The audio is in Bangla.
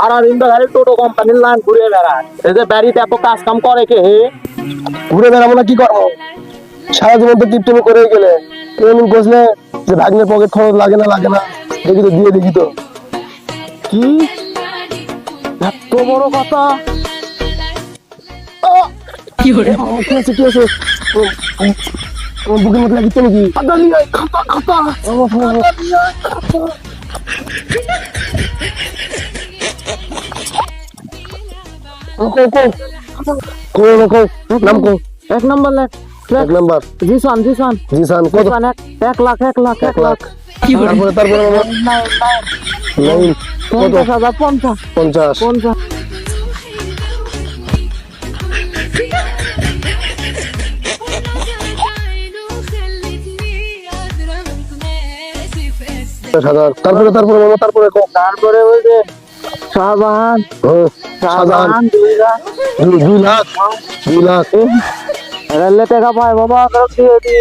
সারাদিন তো খালি টোটো কোম্পানির লাইন ঘুরে বেড়ায়। এই যে বাড়িতে এত কাজ কাম করে কে হে? ঘুরে বেড়াবো না কি করবো? সারা জীবন তো টিপটিপি করে গেলে এমন বসলে যে ভাগ্নের পকেট খরচ লাগে না দেখি তো দিয়ে দেখি তো। কি এত বড় কথা? কি আছে কি আছে? তোমার বুকের মধ্যে লাগিচ্ছে নাকি? খাতা খাতা নাম কো? এক নম্বর লেখ এক নাম্বার জিসান জিসান জিসান কত? জিসান 1 লাখ 1 লাখ তারপরে বাবা লাইন কত? 50,000 50 50 50 তারপরে বাবা তারপরে কো? তারপরে ওই যে শাহবান শাহজাহান 2 লাখ 2 লাখ 2 লাখ রেলে টাকা পায় বাবা, দিয়ে দি